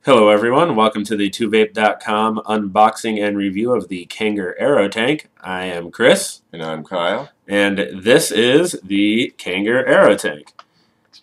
Hello everyone, welcome to the 2vape.com unboxing and review of the Kanger Aerotank. I am Chris. And I'm Kyle. And this is the Kanger Aerotank.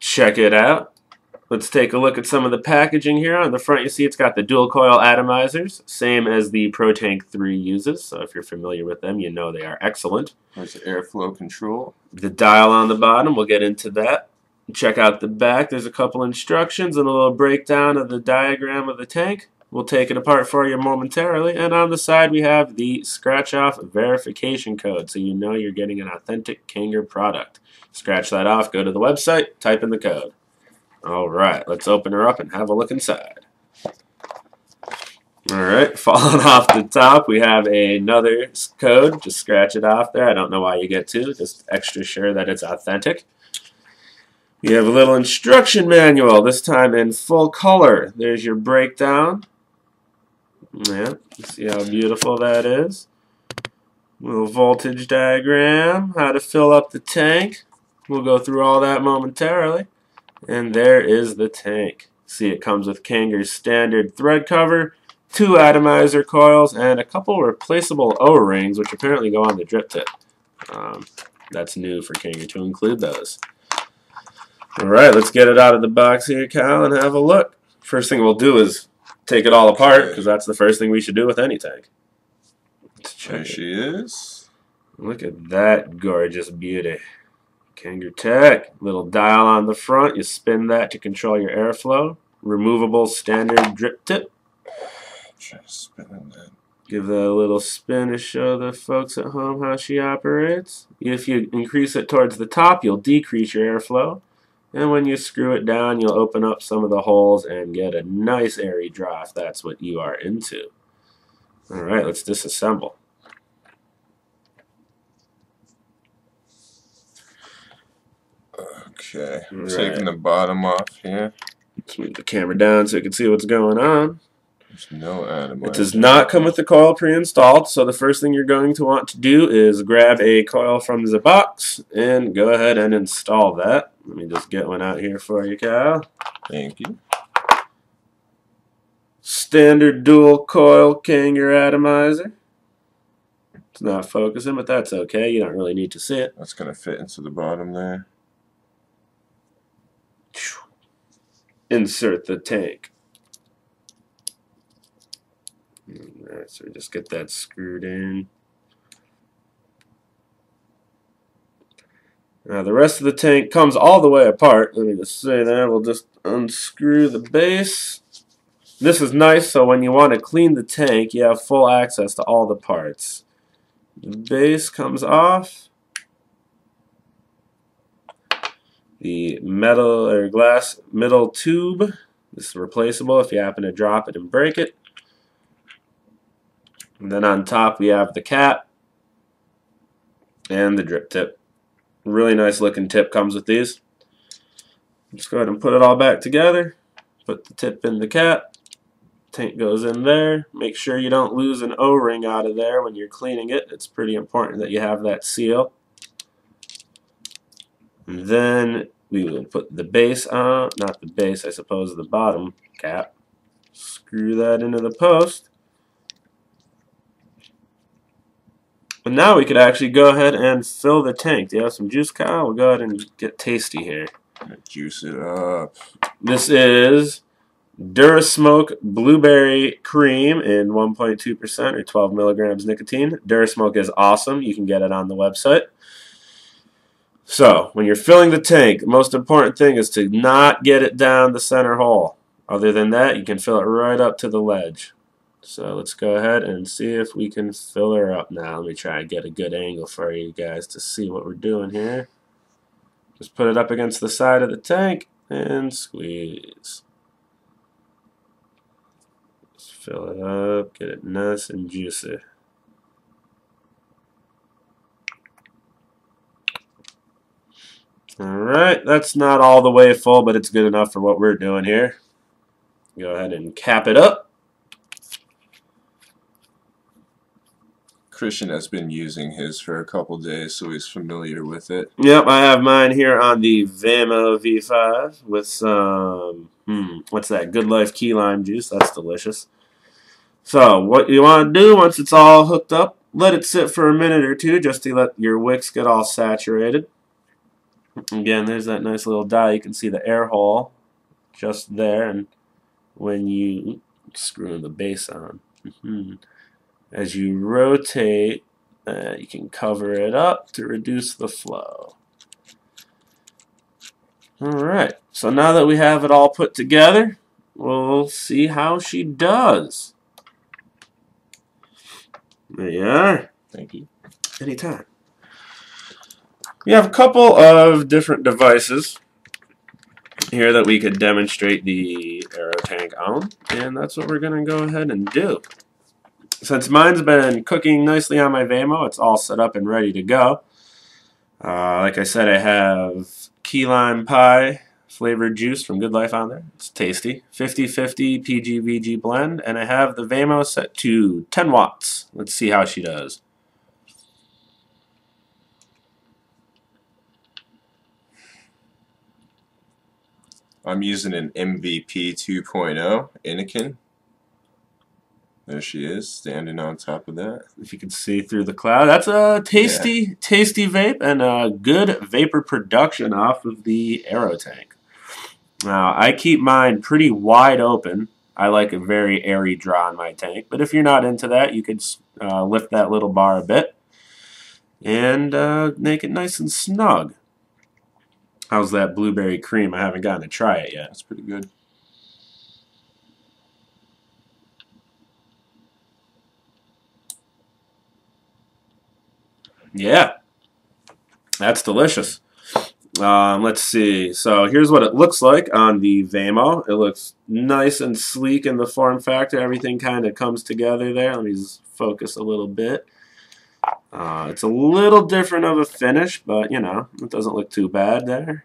Check it out. Let's take a look at some of the packaging here. On the front you see it's got the dual coil atomizers, same as the ProTank 3 uses, so if you're familiar with them you know they are excellent. There's the airflow control. The dial on the bottom, we'll get into that. Check out the back. There's a couple instructions and a little breakdown of the diagram of the tank. We'll take it apart for you momentarily. And on the side we have the scratch-off verification code, so you know you're getting an authentic Kanger product. Scratch that off, go to the website, type in the code. Alright, let's open her up and have a look inside. Alright, falling off the top, we have another code. Just scratch it off there. I don't know why you get to. Just extra sure that it's authentic. You have a little instruction manual, this time in full color. There's your breakdown. Yeah, see how beautiful that is. Little voltage diagram, how to fill up the tank. We'll go through all that momentarily. And there is the tank. See, it comes with Kanger's standard thread cover, 2 atomizer coils, and a couple replaceable O-rings, which apparently go on the drip tip. That's new for Kanger to include those. Alright, let's get it out of the box here, Kyle, and have a look. First thing we'll do is take it all apart, because that's the first thing we should do with any tank. There she is. Look at that gorgeous beauty. Kanger Tech. Little dial on the front. You spin that to control your airflow. Removable standard drip tip. Just spinning that. Give that a little spin to show the folks at home how she operates. If you increase it towards the top, you'll decrease your airflow. And when you screw it down, you'll open up some of the holes and get a nice airy draw if that's what you are into. Alright, let's disassemble. Okay, I'm taking the bottom off here. Let's move the camera down so you can see what's going on. There's no atomizer. It does not come with the coil pre-installed, so the first thing you're going to want to do is grab a coil from the box and go ahead and install that. Let me just get one out here for you, Kyle. Thank you. Standard dual coil Kanger atomizer. It's not focusing, but that's okay. You don't really need to see it. That's going to fit into the bottom there. Insert the tank. Alright, so just get that screwed in. Now the rest of the tank comes all the way apart. Let me just say that. We'll just unscrew the base. This is nice, so when you want to clean the tank, you have full access to all the parts. The base comes off. The metal or glass middle tube. This is replaceable if you happen to drop it and break it. And then on top we have the cap and the drip tip. Really nice looking tip comes with these. Just go ahead and put it all back together. Put the tip in the cap. Tank goes in there. Make sure you don't lose an O-ring out of there when you're cleaning it. It's pretty important that you have that seal. And then we will put the base on, not the base, I suppose the bottom cap. Screw that into the post. And now we could actually go ahead and fill the tank. Do you have some juice, Kyle? We'll go ahead and get tasty here. Juice it up. This is Durasmoke Blueberry Cream in 1.2% or 12 milligrams nicotine. Durasmoke is awesome. You can get it on the website. So, when you're filling the tank, the most important thing is to not get it down the center hole. Other than that, you can fill it right up to the ledge. So let's go ahead and see if we can fill her up now. Let me try and get a good angle for you guys to see what we're doing here. Just put it up against the side of the tank and squeeze. Just fill it up, get it nice and juicy. Alright, that's not all the way full, but it's good enough for what we're doing here. Go ahead and cap it up. Christian has been using his for a couple days, so he's familiar with it. Yep, I have mine here on the Vamo V5 with some What's that? Good Life key lime juice. That's delicious. So what you want to do once it's all hooked up, let it sit for a minute or two just to let your wicks get all saturated. Again, there's that nice little dye. You can see the air hole just there, and when you screw the base on, as you rotate, you can cover it up to reduce the flow. Alright, so now that we have it all put together, we'll see how she does. There you are. Thank you. Anytime. We have a couple of different devices here that we could demonstrate the Aerotank on, and that's what we're going to go ahead and do. Since mine's been cooking nicely on my Vamo, it's all set up and ready to go. Like I said, I have key lime pie flavored juice from Good Life on there. It's tasty. 50/50 PG/VG blend, and I have the Vamo set to 10 watts. Let's see how she does. I'm using an MVP 2.0 Anakin. There she is, standing on top of that. If you can see through the cloud, that's a tasty, tasty vape and a good vapor production off of the Aerotank. Now, I keep mine pretty wide open. I like a very airy draw in my tank, but if you're not into that, you could lift that little bar a bit and make it nice and snug. How's that blueberry cream? I haven't gotten to try it yet. That's pretty good. Yeah, that's delicious. Let's see. So here's what it looks like on the Vamo. It looks nice and sleek in the form factor. Everything kind of comes together there. Let me just focus a little bit. It's a little different of a finish, but you know, it doesn't look too bad there.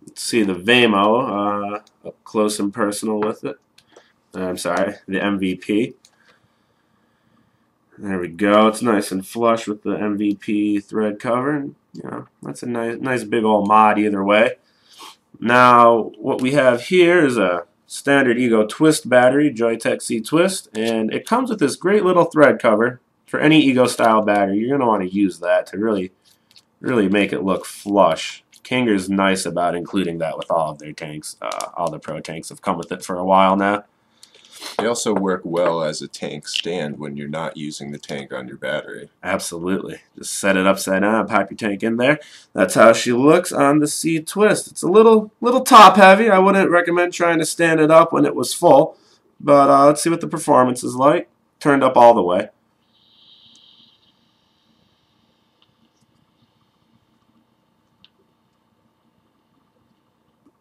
Let's see the Vamo up close and personal with it. I'm sorry, the MVP. There we go. It's nice and flush with the MVP thread cover. And, you know, that's a nice big old mod either way. Now, what we have here is a standard Ego Twist battery, Joytech C Twist, and it comes with this great little thread cover for any Ego style battery. You're going to want to use that to really make it look flush. Kanger's nice about including that with all of their tanks. All the Pro tanks have come with it for a while now. They also work well as a tank stand when you're not using the tank on your battery. Absolutely. Just set it upside down, pop your tank in there. That's how she looks on the C Twist. It's a little top heavy. I wouldn't recommend trying to stand it up when it was full. But let's see what the performance is like. Turned up all the way.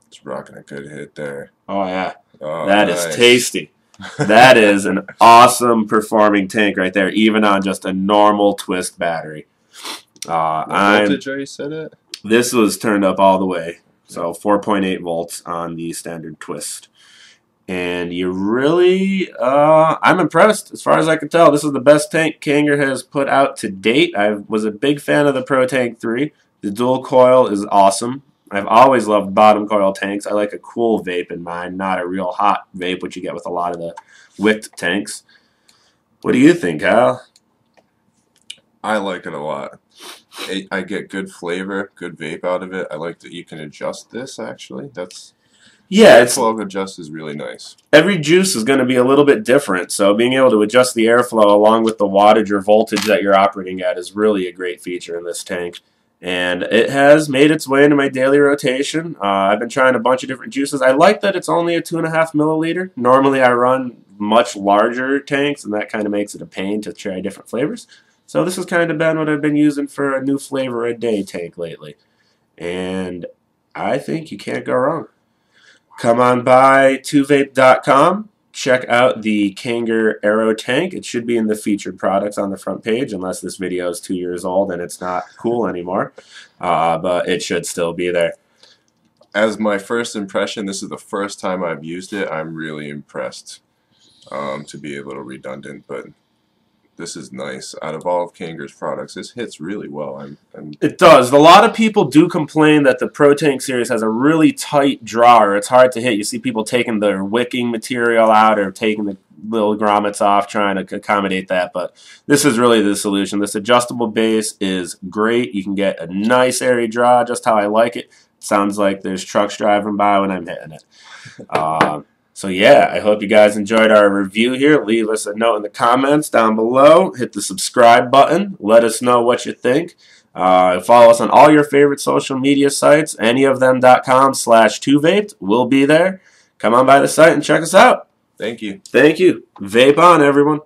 It's rocking a good hit there. Oh, yeah. Oh, that nice. is tasty. That is an awesome performing tank right there, even on just a normal Twist battery. What voltage are you set at? This was turned up all the way, so 4.8 volts on the standard Twist. And you really, I'm impressed. As far as I can tell, this is the best tank Kanger has put out to date. I was a big fan of the Pro Tank 3. The dual coil is awesome. I've always loved bottom coil tanks. I like a cool vape in mine, not a real hot vape, which you get with a lot of the wicked tanks. What do you think, Hal? I like it a lot. I get good flavor, good vape out of it. I like that you can adjust this, actually. Yeah, airflow adjust is really nice. Every juice is going to be a little bit different, so being able to adjust the airflow along with the wattage or voltage that you're operating at is really a great feature in this tank. And it has made its way into my daily rotation. I've been trying a bunch of different juices. I like that it's only a 2.5 milliliter. Normally I run much larger tanks, and that kind of makes it a pain to try different flavors. So this has kind of been what I've been using for a new flavor a day tank lately. And I think you can't go wrong. Come on by 2vape.com. Check out the Kanger Aerotank. It should be in the featured products on the front page, unless this video is 2 years old and it's not cool anymore. But it should still be there. As my first impression, this is the first time I've used it. I'm really impressed. To be a little redundant, but This is nice. Out of all of Kanger's products, this hits really well. It does. A lot of people do complain that the Pro Tank series has a really tight drawer. It's hard to hit. You see people taking their wicking material out or taking the little grommets off trying to accommodate that, but this is really the solution. This adjustable base is great. You can get a nice airy draw, just how I like it. Sounds like there's trucks driving by when I'm hitting it. So yeah, I hope you guys enjoyed our review here. Leave us a note in the comments down below. Hit the subscribe button. Let us know what you think. Follow us on all your favorite social media sites. anyofthem.com/2vaped. We'll be there. Come on by the site and check us out. Thank you. Thank you. Vape on, everyone.